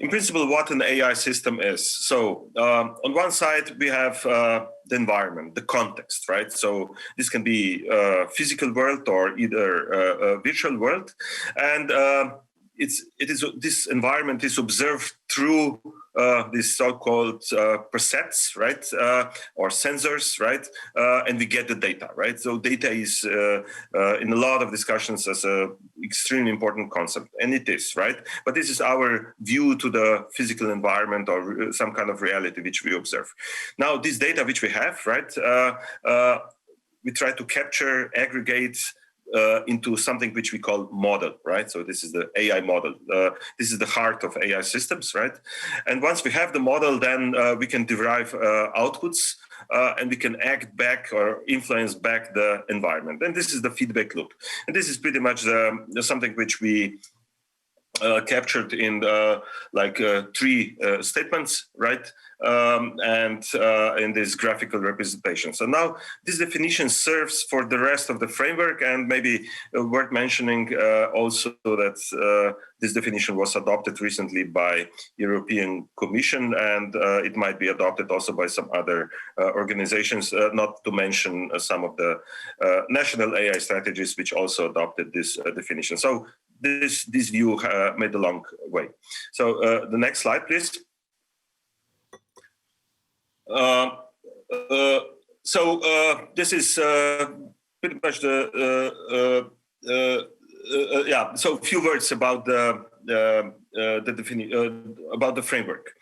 in principle, what an AI system is. So on one side, we have the environment, the context, right? So this can be a physical world or either a virtual world. And this environment is observed through these so-called presets, right, or sensors, right, and we get the data, right. So data is in a lot of discussions as a extremely important concept, and it is, right. But this is our view to the physical environment or some kind of reality which we observe. Now, this data which we have, right, we try to capture, aggregate, into something which we call model, right? So this is the AI model. This is the heart of AI systems, right? And once we have the model, then we can derive outputs and we can act back or influence back the environment. And this is the feedback loop. And this is pretty much something which we captured in three statements, right? And in this graphical representation. So now this definition serves for the rest of the framework, and maybe worth mentioning also that this definition was adopted recently by European Commission, and it might be adopted also by some other organizations, not to mention some of the national AI strategies which also adopted this definition. So this view made a long way. So the next slide, please. This is pretty much the yeah. So a few words about about the framework.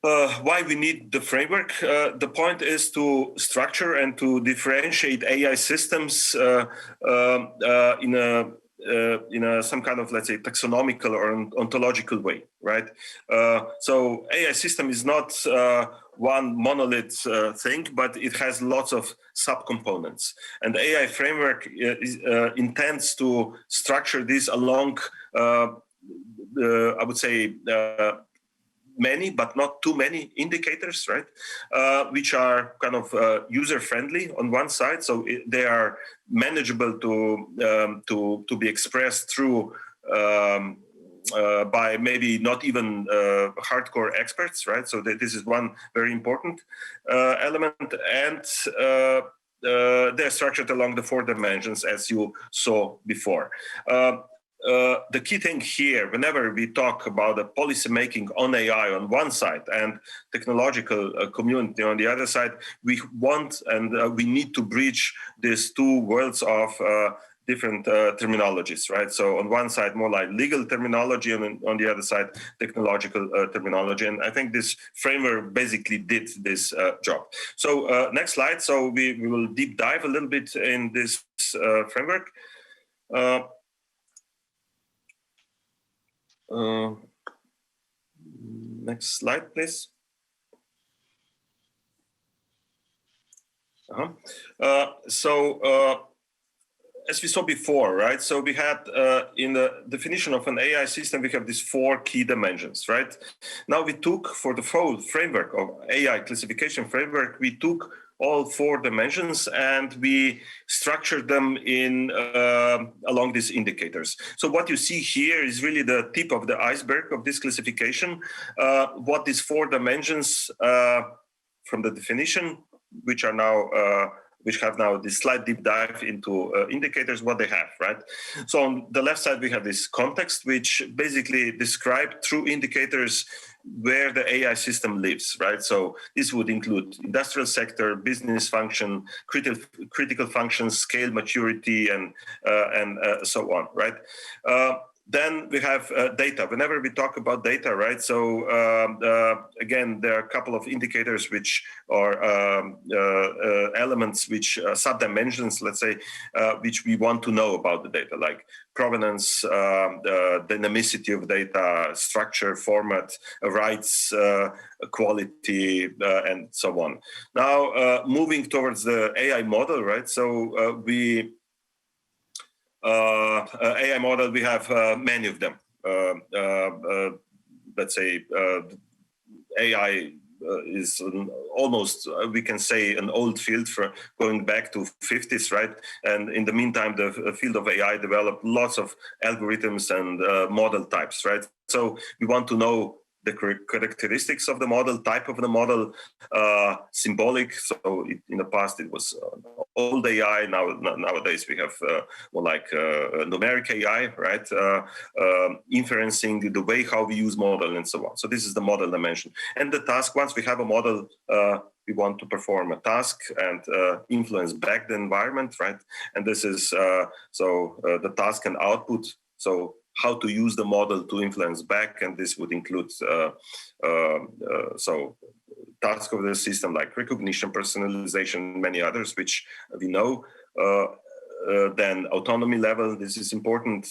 Why we need the framework? The point is to structure and to differentiate AI systems in some kind of, let's say, taxonomical or ontological way, right? So AI system is not one monolith thing, but it has lots of subcomponents. And the AI framework intends to structure this along, I would say, many, but not too many indicators, right? Which are kind of user-friendly on one side, so they are manageable to be expressed through by maybe not even hardcore experts, right? So this is one very important element, and they're structured along the 4 dimensions, as you saw before. The key thing here, whenever we talk about the policy making on AI on one side and technological community on the other side, we want and we need to bridge these two worlds of different terminologies, right? So on one side, more like legal terminology, and on the other side, technological terminology. And I think this framework basically did this job. So next slide. So we will deep dive a little bit in this framework. Next slide, please. As we saw before, right? So we had in the definition of an AI system, we have these 4 key dimensions, right? Now we took, for the whole framework of AI classification framework, we took all 4 dimensions and we structured them in along these indicators. So what you see here is really the tip of the iceberg of this classification. What these 4 dimensions from the definition, which are now which have now this slight deep dive into indicators, what they have, right? So on the left side, we have this context, which basically describe through indicators where the AI system lives, right? So this would include industrial sector, business function, critical functions, scale, maturity, and so on, right? Then we have data. Whenever we talk about data, right? So again, there are a couple of indicators which are elements, which sub-dimensions, let's say, which we want to know about the data, like provenance, dynamicity of data, structure, format, rights, quality, and so on. Now, moving towards the AI model, right? So AI model, we have many of them. Let's say AI almost, we can say, an old field for going back to 50s, right? And in the meantime, the field of AI developed lots of algorithms and model types, right? So we want to know the characteristics of the model, type of the model, symbolic. So in the past it was old AI. Nowadays we have more like numeric AI, right? Inferencing, the way how we use model and so on. So this is the model dimension. And the task, once we have a model, we want to perform a task and influence back the environment, right? And this is the task and output. So how to use the model to influence back, and this would include tasks of the system like recognition, personalization, many others, which we know. Then autonomy level, this is important,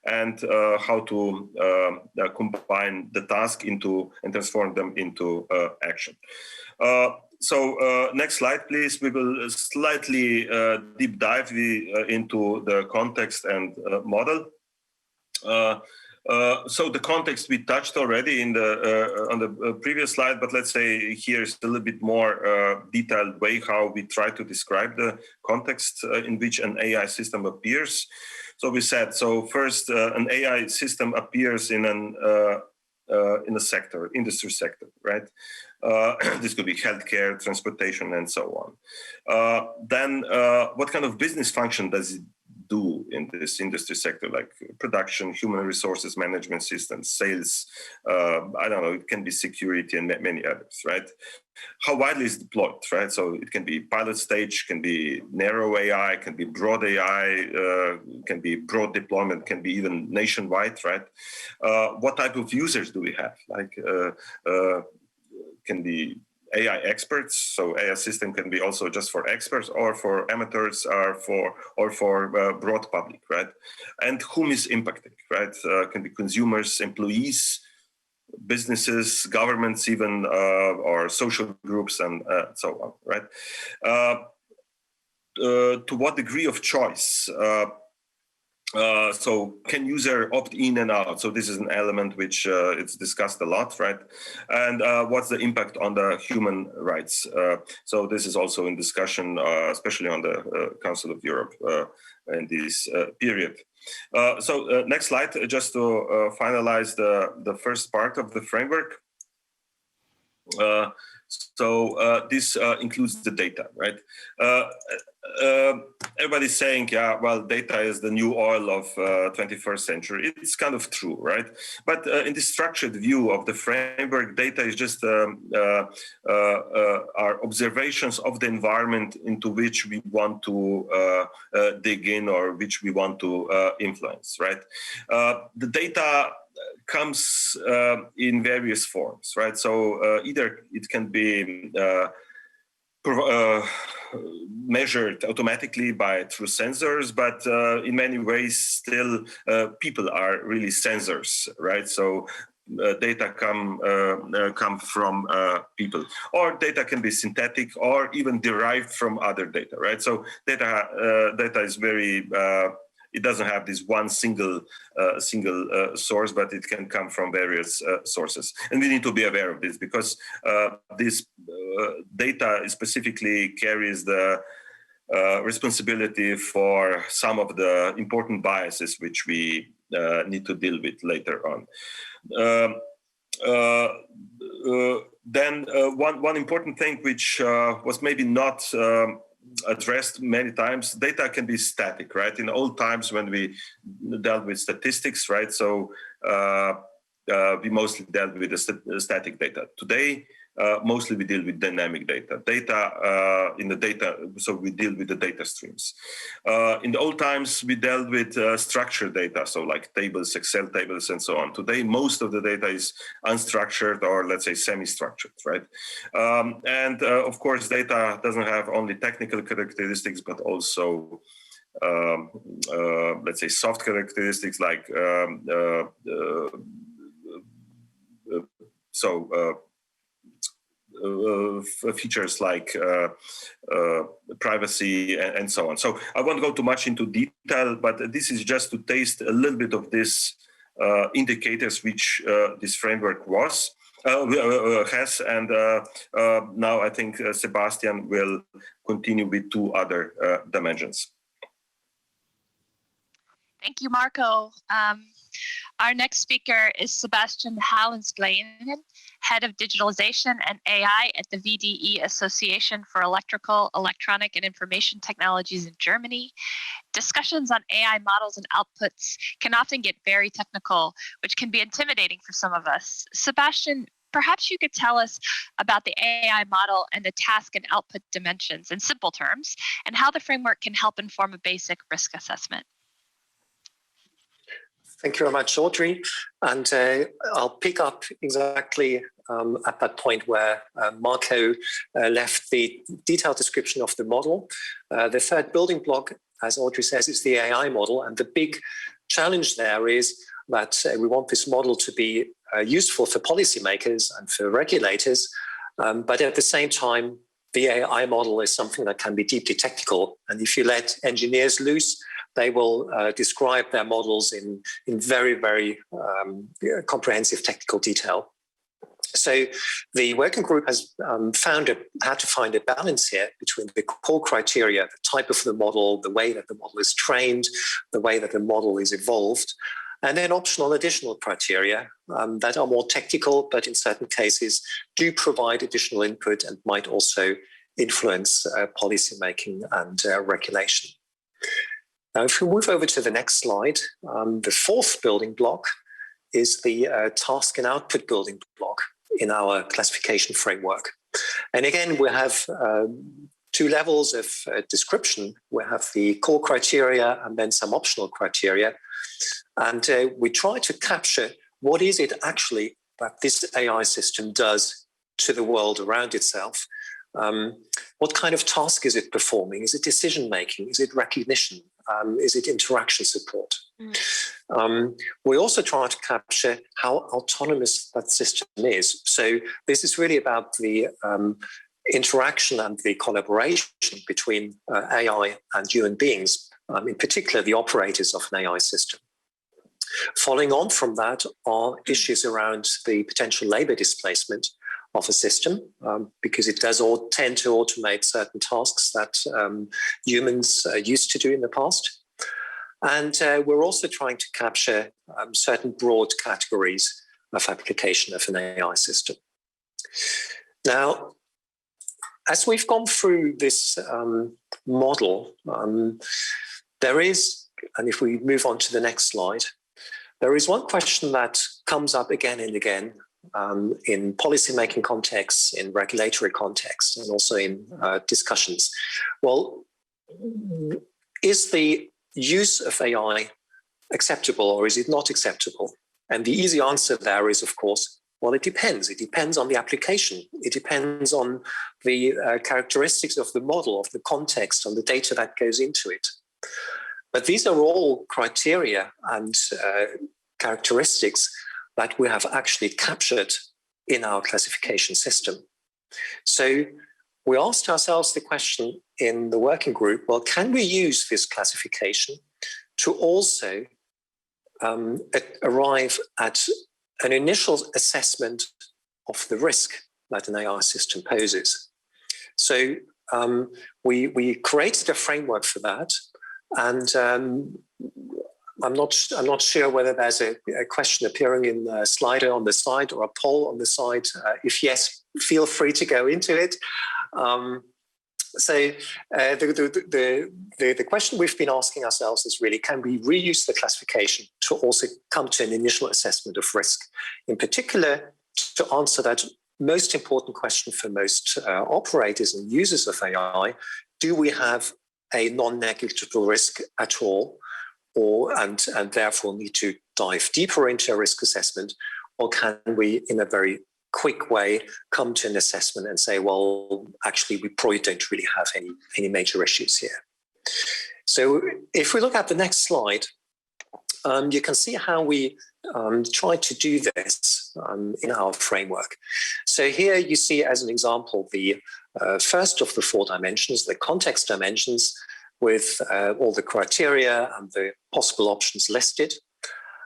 and how to combine the task into and transform them into action. Next slide, please. We will slightly deep dive into the context and model. So the context we touched already in on the previous slide, but let's say here is a little bit more detailed way how we try to describe the context in which an AI system appears. So we said, so first an AI system appears in a sector, industry sector, right? This could be healthcare, transportation, and so on. Then what kind of business function does it do in this industry sector, like production, human resources management systems, sales, I don't know, it can be security and many others, right? How widely is deployed, right? So it can be pilot stage, can be narrow AI, can be broad AI, can be broad deployment, can be even nationwide, right? What type of users do we have? Like, can be AI experts, so AI system can be also just for experts or for amateurs or for broad public, right? And whom is impacting, right? Can be consumers, employees, businesses, governments even, or social groups and so on, right? To what degree of choice? So can user opt in and out? So this is an element which it's discussed a lot, right? And what's the impact on the human rights? So this is also in discussion, especially on the Council of Europe in this period. Next slide, just to finalize the first part of the framework. This includes the data, right? Everybody's saying, yeah, well, data is the new oil of 21st century. It's kind of true, right? But in the structured view of the framework, data is just our observations of the environment into which we want to dig in or which we want to influence, right? The data comes in various forms, right? So either it can be measured automatically through sensors, but in many ways still people are really sensors, right? So data come from people, or data can be synthetic or even derived from other data, right? So data is very it doesn't have this one single source, but it can come from various sources. And we need to be aware of this because this data specifically carries the responsibility for some of the important biases which we need to deal with later on. Then one important thing which was maybe not addressed many times, data can be static, right? In old times when we dealt with statistics, right? So we mostly dealt with the static data. Today, mostly we deal with dynamic data. So we deal with the data streams. In the old times, we dealt with structured data, so like tables, Excel tables, and so on. Today, most of the data is unstructured or let's say semi-structured, right? Of course, data doesn't have only technical characteristics, but also let's say soft characteristics like features like privacy and so on. So I won't go too much into detail, but this is just to taste a little bit of this indicators which this framework was. has, and now I think Sebastian will continue with two other dimensions. Thank you, Marco. Our next speaker is Sebastian Hallenspleinen, Head of Digitalization and AI at the VDE Association for Electrical, Electronic and Information Technologies in Germany. Discussions on AI models and outputs can often get very technical, which can be intimidating for some of us. Sebastian, perhaps you could tell us about the AI model and the task and output dimensions in simple terms, and how the framework can help inform a basic risk assessment. Thank you very much, Audrey. And I'll pick up exactly at that point where Marco left the detailed description of the model. The third building block, as Audrey says, is the AI model. And the big challenge there is that we want this model to be useful for policymakers and for regulators. But at the same time, the AI model is something that can be deeply technical. And if you let engineers loose, they will describe their models in very, very comprehensive technical detail. So the working group has had to find a balance here between the core criteria, the type of the model, the way that the model is trained, the way that the model is evolved, and then optional additional criteria that are more technical, but in certain cases do provide additional input and might also influence policymaking and regulation. Now, if we move over to the next slide, the fourth building block is the task and output building block in our classification framework. And again, we have two levels of description. We have the core criteria and then some optional criteria. And we try to capture what is it actually that this AI system does to the world around itself. What kind of task is it performing? Is it decision-making? Is it recognition? Is it interaction support? We also try to capture how autonomous that system is. So this is really about the interaction and the collaboration between AI and human beings, in particular the operators of an AI system. Following on from that are issues around the potential labor displacement of a system, because it does tend to automate certain tasks that humans used to do in the past. And we're also trying to capture certain broad categories of application of an AI system. Now, as we've gone through this model, there is, and if we move on to the next slide, there is one question that comes up again and again in policymaking contexts, in regulatory contexts, and also in discussions. Well, is the use of AI acceptable or is it not acceptable? And the easy answer there is, of course, well, it depends. It depends on the application. It depends on the characteristics of the model, of the context, on the data that goes into it. But these are all criteria and characteristics that we have actually captured in our classification system. So we asked ourselves the question in the working group, well, can we use this classification to also arrive at an initial assessment of the risk that an AI system poses? So we created a framework for that, and I'm not sure whether there's a question appearing in the slider on the side or a poll on the side. If yes, feel free to go into it. So the question we've been asking ourselves is really, can we reuse the classification to also come to an initial assessment of risk? In particular, to answer that most important question for most operators and users of AI, do we have a non-negligible risk at all? And therefore need to dive deeper into a risk assessment, or can we, in a very quick way, come to an assessment and say, well, actually, we probably don't really have any major issues here. So if we look at the next slide, you can see how we try to do this in our framework. So here you see, as an example, the first of the four dimensions, the context dimensions, with all the criteria and the possible options listed.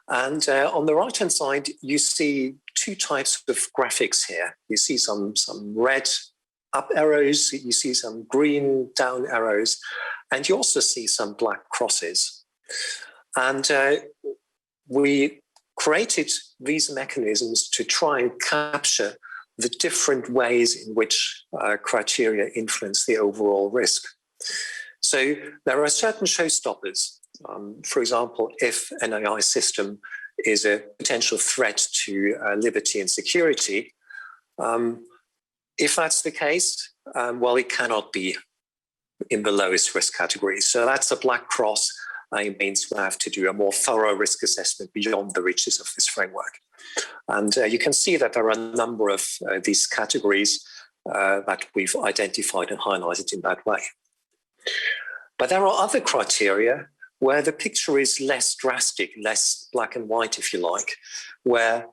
And on the right-hand side, you see two types of graphics here. You see some red up arrows, you see some green down arrows, and you also see some black crosses. And we created these mechanisms to try and capture the different ways in which criteria influence the overall risk. So there are certain showstoppers. For example, if an AI system is a potential threat to liberty and security, if that's the case, well, it cannot be in the lowest risk category. So that's a black cross. It means we have to do a more thorough risk assessment beyond the reaches of this framework. And you can see that there are a number of these categories that we've identified and highlighted in that way. But there are other criteria where the picture is less drastic, less black and white, if you like, where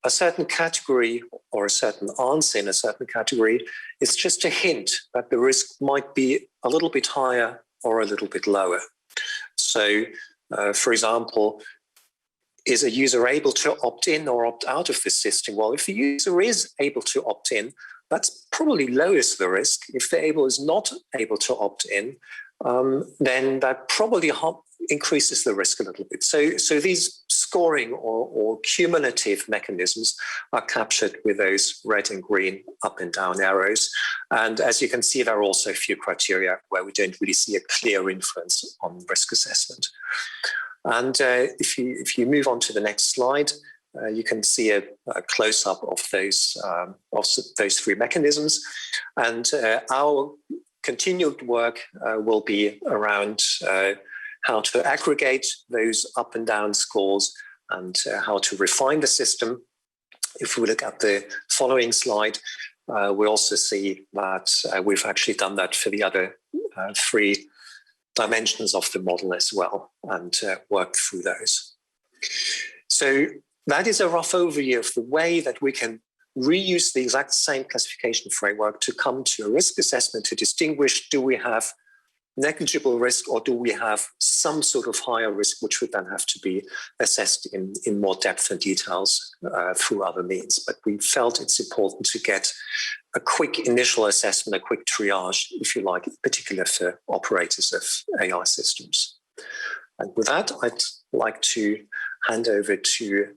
a certain category or a certain answer in a certain category is just a hint that the risk might be a little bit higher or a little bit lower. So, for example, is a user able to opt in or opt out of the system? Well, if the user is able to opt in, that's probably lowers the risk. If the able is not able to opt in, then that probably increases the risk a little bit. So these scoring or cumulative mechanisms are captured with those red and green up and down arrows. And as you can see, there are also a few criteria where we don't really see a clear influence on risk assessment. And if you move on to the next slide, you can see a close-up of those three mechanisms. And our continued work will be around how to aggregate those up and down scores and how to refine the system. If we look at the following slide, we also see that we've actually done that for the other three dimensions of the model as well, and worked through those. So that is a rough overview of the way that we can reuse the exact same classification framework to come to a risk assessment to distinguish, do we have negligible risk or do we have some sort of higher risk, which would then have to be assessed in more depth and details through other means. But we felt it's important to get a quick initial assessment, a quick triage, if you like, in particular for operators of AI systems. And with that, I'd like to hand over to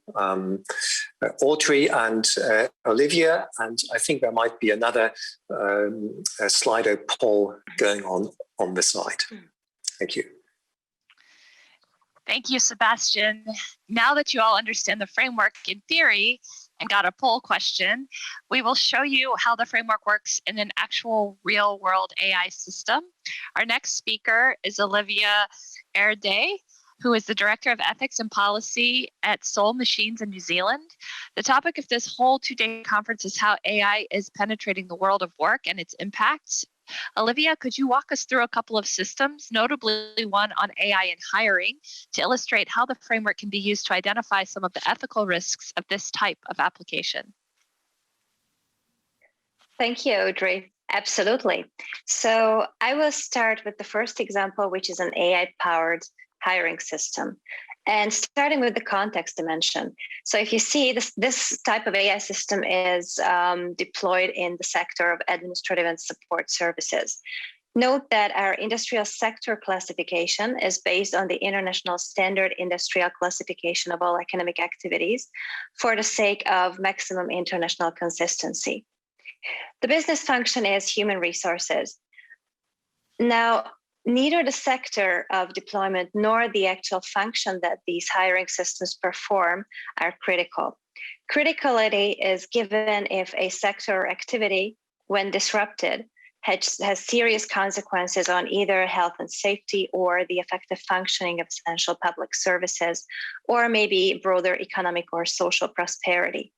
Audrey and Olivia, and I think there might be another Slido poll going on the side. Thank you. Thank you, Sebastian. Now that you all understand the framework in theory and got a poll question, we will show you how the framework works in an actual real-world AI system. Our next speaker is Olivia Erday, who is the Director of Ethics and Policy at Soul Machines in New Zealand. The topic of this whole two-day conference is how AI is penetrating the world of work and its impacts. Olivia, could you walk us through a couple of systems, notably one on AI in hiring, to illustrate how the framework can be used to identify some of the ethical risks of this type of application? Thank you, Audrey. Absolutely. So I will start with the first example, which is an AI-powered hiring system. And starting with the context dimension. So if you see this type of AI system is deployed in the sector of administrative and support services. Note that our industrial sector classification is based on the International Standard Industrial Classification of all economic activities for the sake of maximum international consistency. The business function is human resources. Now, neither the sector of deployment nor the actual function that these hiring systems perform are critical. Criticality is given if a sector or activity, when disrupted, has serious consequences on either health and safety or the effective functioning of essential public services, or maybe broader economic or social prosperity.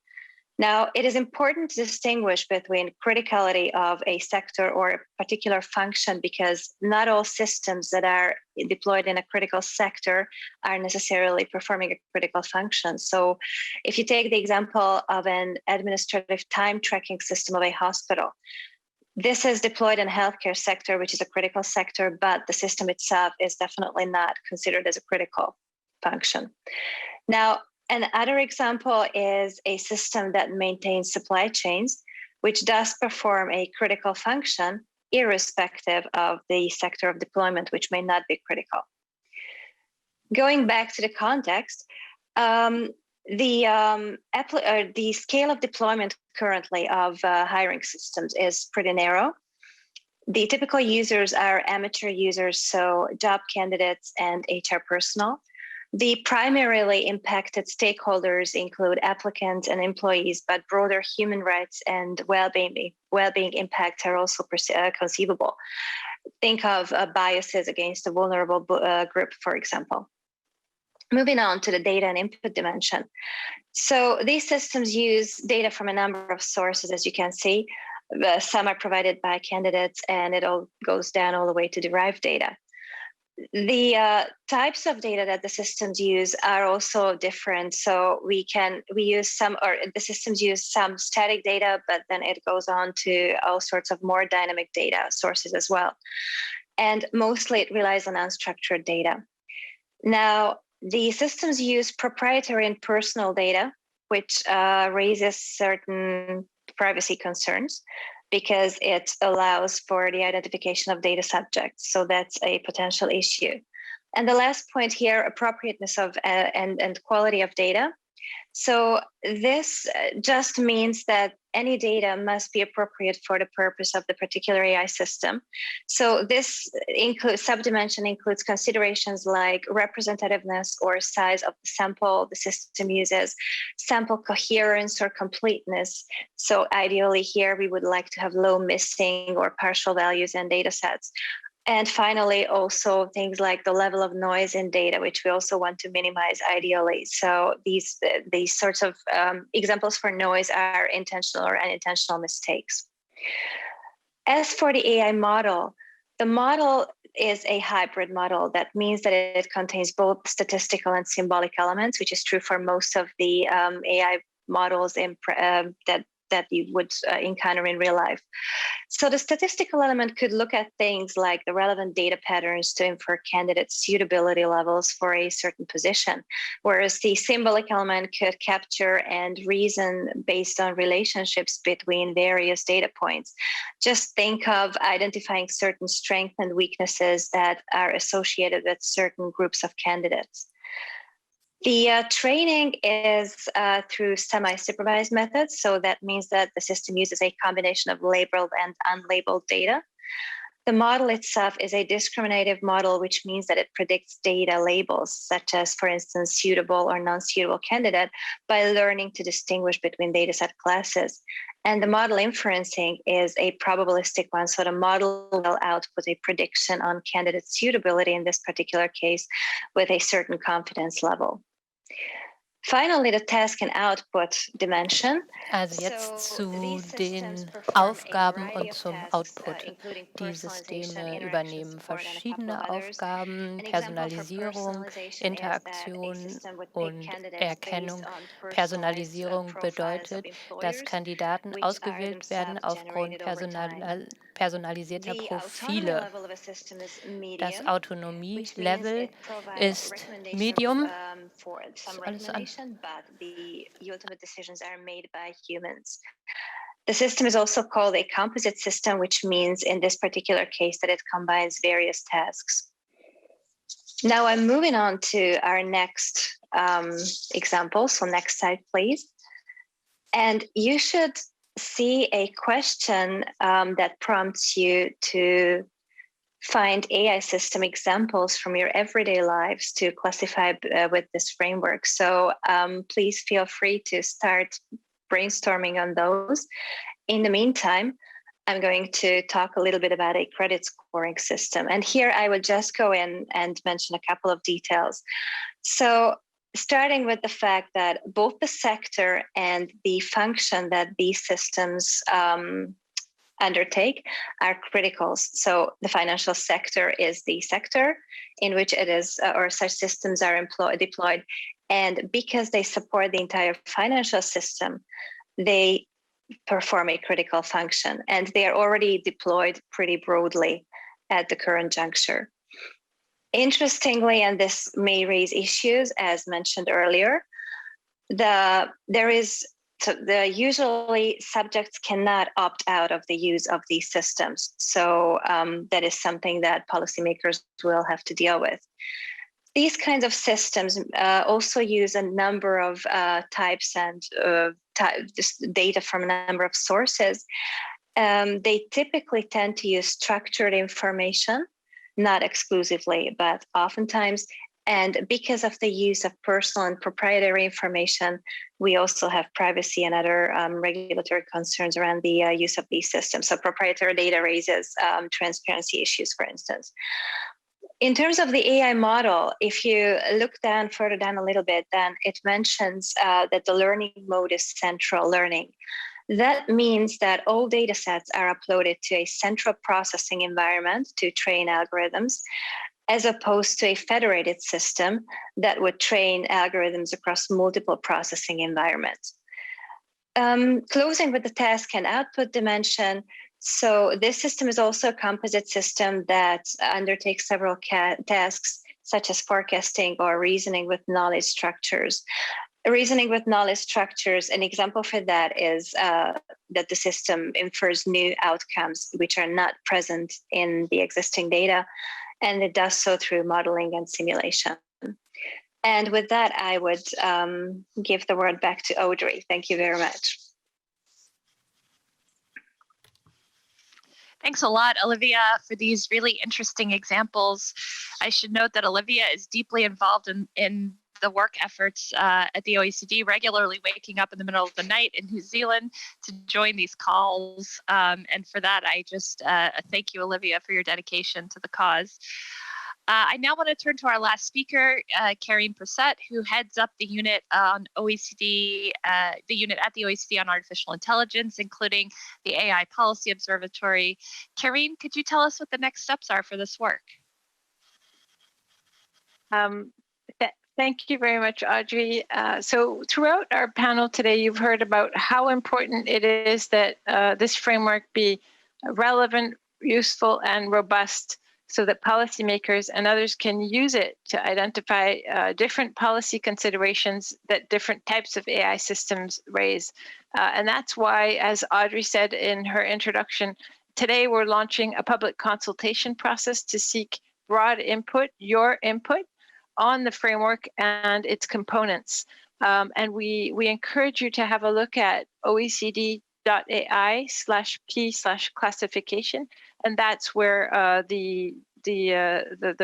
Now, it is important to distinguish between criticality of a sector or a particular function, because not all systems that are deployed in a critical sector are necessarily performing a critical function. So if you take the example of an administrative time tracking system of a hospital, this is deployed in the healthcare sector, which is a critical sector, but the system itself is definitely not considered as a critical function. Now, Another example is a system that maintains supply chains, which does perform a critical function irrespective of the sector of deployment, which may not be critical. Going back to the context, the scale of deployment currently of hiring systems is pretty narrow. The typical users are amateur users, so job candidates and HR personnel. The primarily impacted stakeholders include applicants and employees, but broader human rights and well-being impacts are also conceivable. Think of biases against a vulnerable group, for example. Moving on to the data and input dimension. So these systems use data from a number of sources, as you can see. Some are provided by candidates, and it all goes down all the way to derived data. The types of data that the systems use are also different. So the systems use some static data, but then it goes on to all sorts of more dynamic data sources as well. And mostly it relies on unstructured data. Now, the systems use proprietary and personal data, which raises certain privacy concerns, because it allows for the identification of data subjects. So that's a potential issue. And the last point here, appropriateness of and quality of data. So this just means that any data must be appropriate for the purpose of the particular AI system. So this subdimension includes considerations like representativeness or size of the sample the system uses, sample coherence or completeness. So ideally here, we would like to have low missing or partial values in data sets. And finally, also things like the level of noise in data, which we also want to minimize ideally. So these sorts of examples for noise are intentional or unintentional mistakes. As for the AI model, the model is a hybrid model. That means that it contains both statistical and symbolic elements, which is true for most of the AI models that you would encounter in real life. So the statistical element could look at things like the relevant data patterns to infer candidate suitability levels for a certain position, whereas the symbolic element could capture and reason based on relationships between various data points. Just think of identifying certain strengths and weaknesses that are associated with certain groups of candidates. The training is through semi-supervised methods. So that means that the system uses a combination of labeled and unlabeled data. The model itself is a discriminative model, which means that it predicts data labels, such as, for instance, suitable or non-suitable candidate, by learning to distinguish between dataset classes. And the model inferencing is a probabilistic one. So the model will output a prediction on candidate suitability in this particular case with a certain confidence level. Finally, the task and output dimension. Also jetzt zu den Aufgaben und zum Output. Die Systeme übernehmen verschiedene Aufgaben, Personalisierung, Interaktion und Erkennung. Personalisierung bedeutet, dass Kandidaten ausgewählt werden aufgrund personalisierter Profile. Das Autonomie-Level ist Medium. Alles an. But the ultimate decisions are made by humans. The system is also called a composite system, which means in this particular case that it combines various tasks. Now I'm moving on to our next example. So next slide, please. And you should see a question that prompts you to find AI system examples from your everyday lives to classify with this framework. So please feel free to start brainstorming on those. In the meantime, I'm going to talk a little bit about a credit scoring system. And here I will just go in and mention a couple of details. So starting with the fact that both the sector and the function that these systems undertake are criticals. So the financial sector is the sector in which it is, or such systems are deployed. And because they support the entire financial system, they perform a critical function, and they are already deployed pretty broadly at the current juncture. Interestingly, and this may raise issues, as mentioned earlier, usually subjects cannot opt out of the use of these systems. So that is something that policymakers will have to deal with. These kinds of systems also use a number of types and data from a number of sources. They typically tend to use structured information, not exclusively, but oftentimes. And because of the use of personal and proprietary information, we also have privacy and other regulatory concerns around the use of these systems. So proprietary data raises transparency issues, for instance. In terms of the AI model, if you look further down a little bit, then it mentions that the learning mode is central learning. That means that all data sets are uploaded to a central processing environment to train algorithms, as opposed to a federated system that would train algorithms across multiple processing environments. Closing with the task and output dimension. So this system is also a composite system that undertakes several tasks, such as forecasting or reasoning with knowledge structures. Reasoning with knowledge structures, an example for that is that the system infers new outcomes which are not present in the existing data, and it does so through modeling and simulation. And with that, I would give the word back to Audrey. Thank you very much. Thanks a lot, Olivia, for these really interesting examples. I should note that Olivia is deeply involved in the work efforts at the OECD, regularly waking up in the middle of the night in New Zealand to join these calls. And for that, I just thank you, Olivia, for your dedication to the cause. I now want to turn to our last speaker, Karine Prasett, who heads up the unit on OECD, the unit at the OECD on artificial intelligence, including the AI Policy Observatory. Karine, could you tell us what the next steps are for this work? Thank you very much, Audrey. So throughout our panel today, you've heard about how important it is that this framework be relevant, useful, and robust, so that policymakers and others can use it to identify different policy considerations that different types of AI systems raise. And that's why, as Audrey said in her introduction, today we're launching a public consultation process to seek broad input, your input, on the framework and its components. And we encourage you to have a look at OECD.ai/P/classification. And that's where the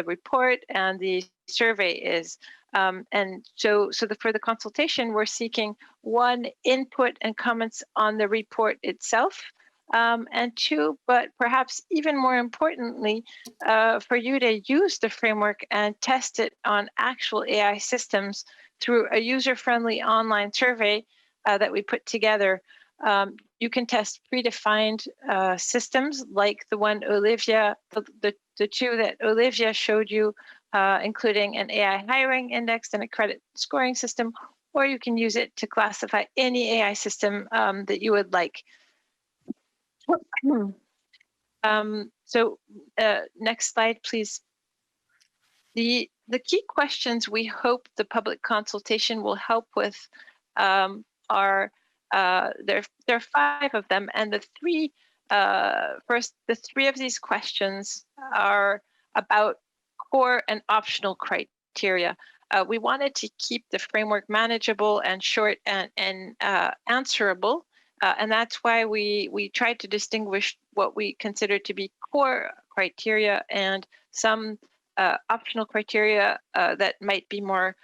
report and the survey is. And so for the consultation, we're seeking 1, input and comments on the report itself, and 2, but perhaps even more importantly, for you to use the framework and test it on actual AI systems through a user-friendly online survey that we put together. You can test predefined systems like the one Olivia, the 2 that Olivia showed you, including an AI hiring index and a credit scoring system, or you can use it to classify any AI system that you would like. Next slide, please. The key questions we hope the public consultation will help with are there are 5 of them, and the 3 of these questions are about core and optional criteria. We wanted to keep the framework manageable and short and answerable. And that's why we tried to distinguish what we consider to be core criteria and some optional criteria that might be more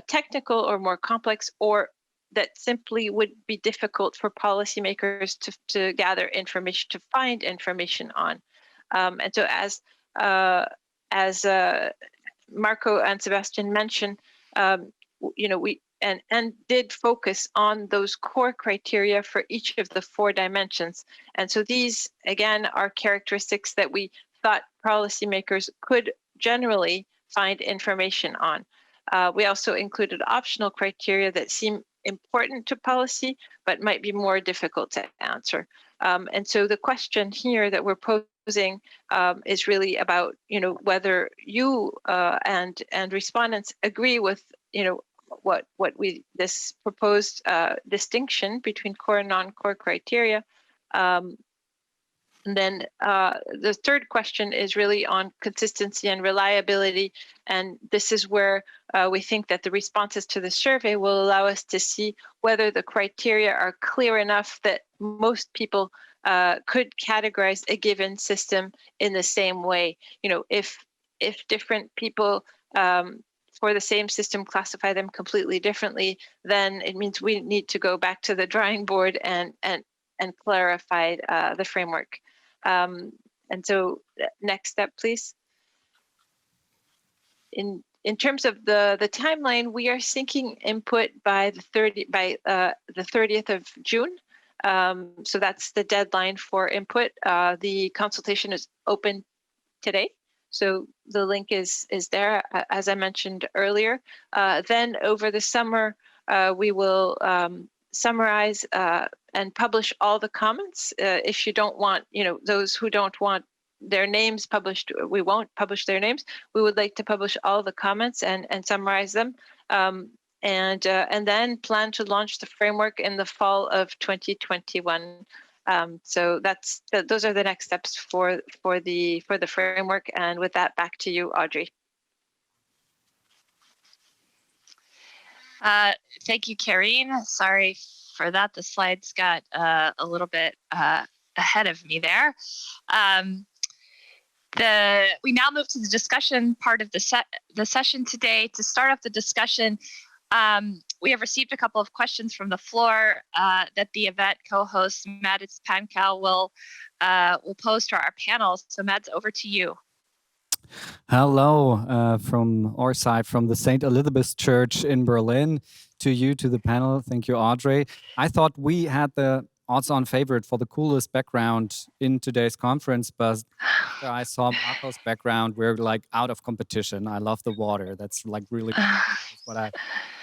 technical or more complex, or that simply would be difficult for policymakers to gather information, to find information on. And so as Marco and Sebastian mentioned, we did focus on those core criteria for each of the 4 dimensions. And so these, again, are characteristics that we thought policymakers could generally find information on. We also included optional criteria that seem important to policy, but might be more difficult to answer. And so the question here that we're posing is really about, whether you and respondents agree with, this proposed distinction between core and non-core criteria. And then the third question is really on consistency and reliability. And this is where we think that the responses to the survey will allow us to see whether the criteria are clear enough that most people could categorize a given system in the same way. If different people for the same system classify them completely differently, then it means we need to go back to the drawing board and clarify the framework. And so next step, please. In terms of the timeline, we are seeking input by the 30th of June. So that's the deadline for input. The consultation is open today. So the link is there, as I mentioned earlier. Then over the summer, we will summarize and publish all the comments. If you don't want, those who don't want their names published, we won't publish their names. We would like to publish all the comments and summarize them, and then plan to launch the framework in the fall of 2021. So those are the next steps for the framework. And with that, back to you, Audrey. Thank you, Karine. Sorry for that. The slides got a little bit ahead of me there. We now move to the discussion part of the session today. To start off the discussion, we have received a couple of questions from the floor that the event co-host Mads Pankau will pose to our panel. So Mads, over to you. Hello from our side, from the St. Elizabeth Church in Berlin, to you, to the panel. Thank you, Audrey. I thought we had the odds-on favorite for the coolest background in today's conference, but after I saw Marco's background, we're like out of competition. I love the water. That's like really cool. That's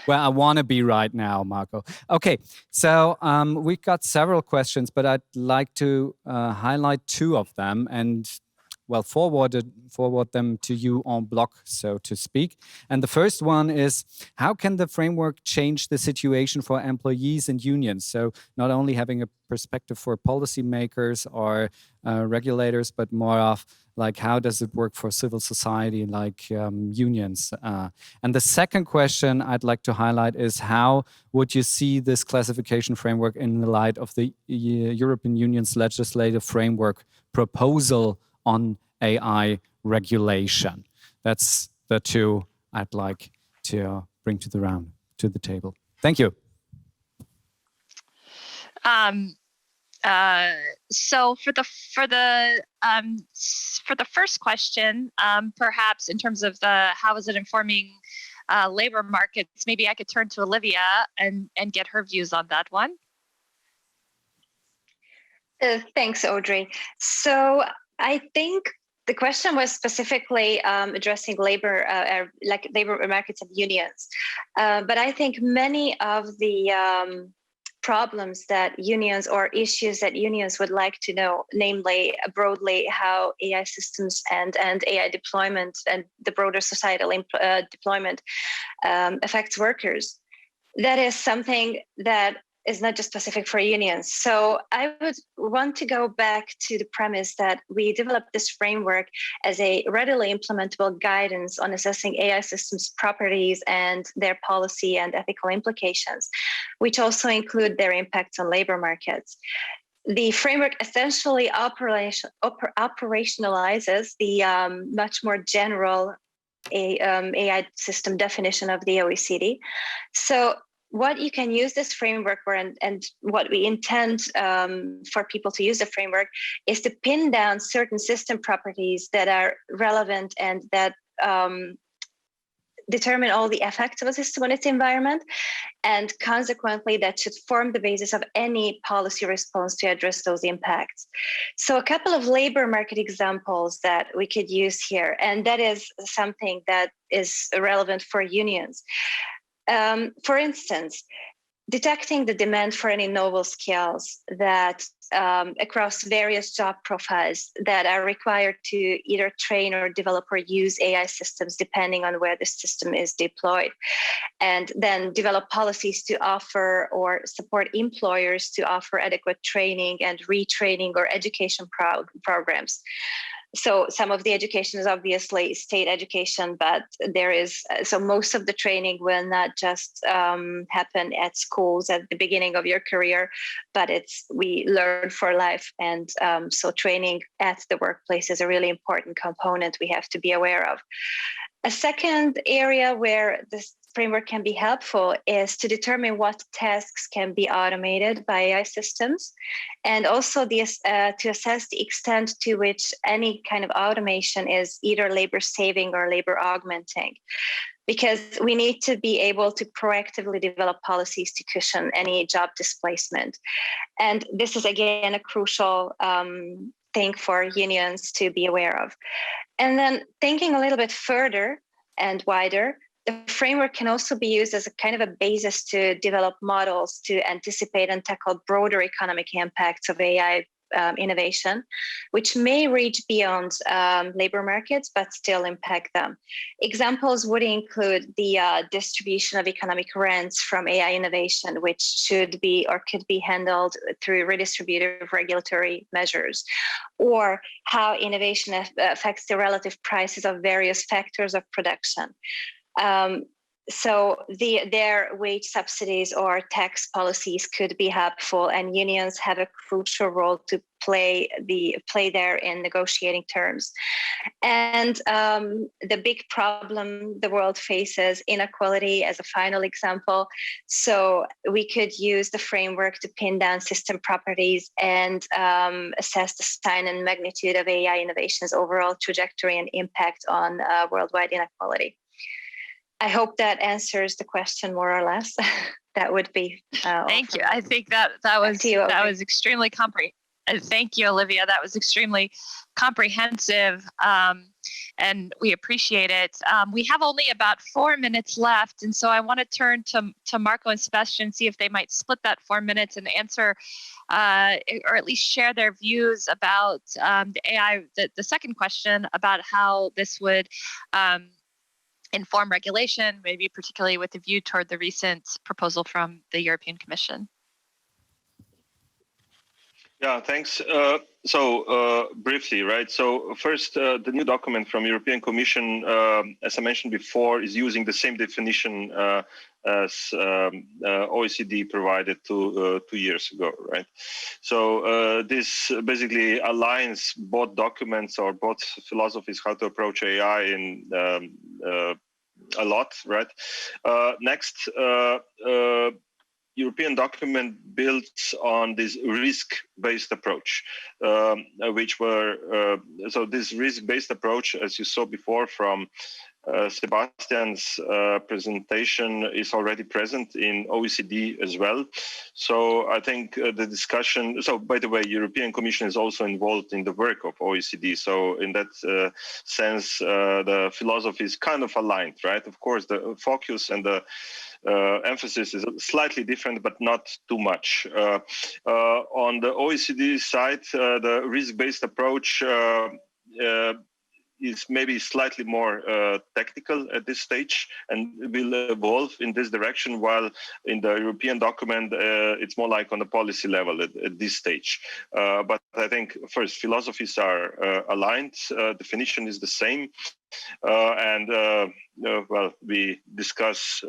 where I want to be right now, Marco. Okay, so we've got several questions, but I'd like to highlight two of them and forward them to you en bloc, so to speak. And the first one is, how can the framework change the situation for employees and unions? So not only having a perspective for policymakers or regulators, but more of like, how does it work for civil society, like unions? And the second question I'd like to highlight is, how would you see this classification framework in the light of the European Union's legislative framework proposal on AI regulation? That's the two I'd like to bring to the table. Thank you. So for the first question, perhaps in terms of how is it informing labor markets, maybe I could turn to Olivia and get her views on that one. Thanks, Audrey. So I think the question was specifically addressing labor markets and unions. But I think many of the problems that unions or issues that unions would like to know, namely broadly how AI systems and AI deployment and the broader societal deployment affects workers, that is something that is not just specific for unions. So I would want to go back to the premise that we developed this framework as a readily implementable guidance on assessing AI systems' properties and their policy and ethical implications, which also include their impacts on labor markets. The framework essentially operationalizes the much more general AI system definition of the OECD. So what you can use this framework for, and what we intend for people to use the framework, is to pin down certain system properties that are relevant and that determine all the effects of a system on its environment, and consequently that should form the basis of any policy response to address those impacts. So a couple of labor market examples that we could use here, and that is something that is relevant for unions. For instance, detecting the demand for any novel skills that across various job profiles that are required to either train or develop or use AI systems depending on where the system is deployed, and then develop policies to offer or support employers to offer adequate training and retraining or education programs. So some of the education is obviously state education, but so most of the training will not just happen at schools at the beginning of your career, but we learn for life. And so training at the workplace is a really important component we have to be aware of. A second area where this framework can be helpful is to determine what tasks can be automated by AI systems, and also to assess the extent to which any kind of automation is either labor saving or labor augmenting. Because we need to be able to proactively develop policies to cushion any job displacement. And this is, again, a crucial thing for unions to be aware of. And then thinking a little bit further and wider, the framework can also be used as a kind of a basis to develop models to anticipate and tackle broader economic impacts of AI innovation, which may reach beyond labor markets, but still impact them. Examples would include the distribution of economic rents from AI innovation, which should be or could be handled through redistributive regulatory measures, or how innovation affects the relative prices of various factors of production. So their wage subsidies or tax policies could be helpful, and unions have a crucial role to play there in negotiating terms. And the big problem the world faces, inequality, as a final example. So we could use the framework to pin down system properties and assess the sign and magnitude of AI innovation's overall trajectory and impact on worldwide inequality. I hope that answers the question more or less. That would be. Thank you. I think that was extremely comprehensive. Thank you, Olivia. That was extremely comprehensive, and we appreciate it. We have only about 4 minutes left, and so I want to turn to Marco and Sebastian, see if they might split that 4 minutes and answer, or at least share their views about the AI. The second question about how this would inform regulation, maybe particularly with a view toward the recent proposal from the European Commission. Yeah, thanks. Briefly, right? So first, the new document from European Commission, as I mentioned before, is using the same definition as OECD provided 2 years ago, right? So this basically aligns both documents or both philosophies how to approach AI in a lot, right? Next, European document builds on this risk-based approach, so this risk-based approach, as you saw before from Sebastian's presentation, is already present in OECD as well. So I think the discussion, so by the way, European Commission is also involved in the work of OECD. So in that sense, the philosophy is kind of aligned, right? Of course, the focus and the emphasis is slightly different, but not too much. On the OECD side, the risk-based approach is maybe slightly more technical at this stage and will evolve in this direction, while in the European document, it's more like on the policy level at this stage. But I think first, philosophies are aligned, definition is the same, and well, we discuss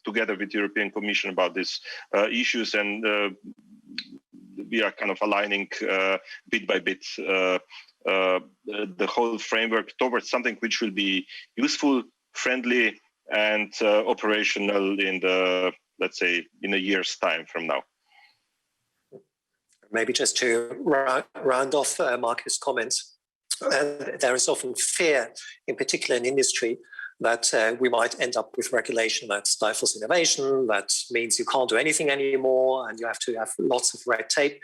together with European Commission about these issues, and we are kind of aligning bit by bit the whole framework towards something which will be useful, friendly, and operational in the, let's say, in a year's time from now. Maybe just to round off Marcus' comments, there is often fear, in particular in industry, that we might end up with regulation that stifles innovation, that means you can't do anything anymore and you have to have lots of red tape.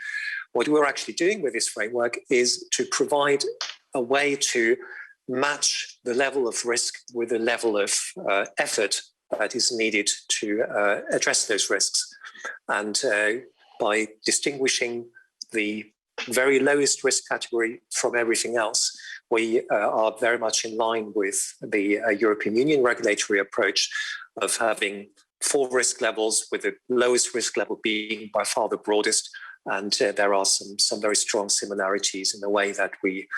What we're actually doing with this framework is to provide a way to match the level of risk with the level of effort that is needed to address those risks. And by distinguishing the very lowest risk category from everything else, we are very much in line with the European Union regulatory approach of having 4 risk levels, with the lowest risk level being by far the broadest. And there are some very strong similarities in the way that we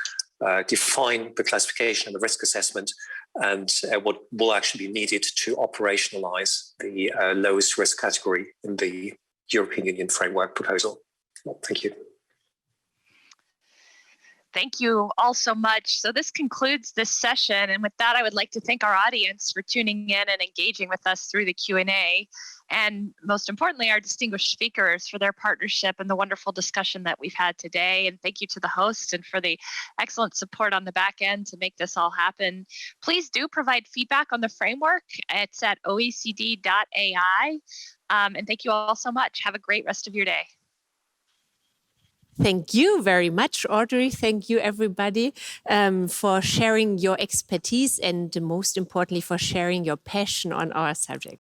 define the classification and the risk assessment, and what will actually be needed to operationalize the lowest risk category in the European Union framework proposal. Well, thank you. Thank you all so much. So this concludes this session. And with that, I would like to thank our audience for tuning in and engaging with us through the Q&A. And most importantly, our distinguished speakers for their partnership and the wonderful discussion that we've had today. And thank you to the host and for the excellent support on the back end to make this all happen. Please do provide feedback on the framework. It's at oecd.ai. And thank you all so much. Have a great rest of your day. Thank you very much, Audrey. Thank you, everybody, for sharing your expertise and most importantly, for sharing your passion on our subject.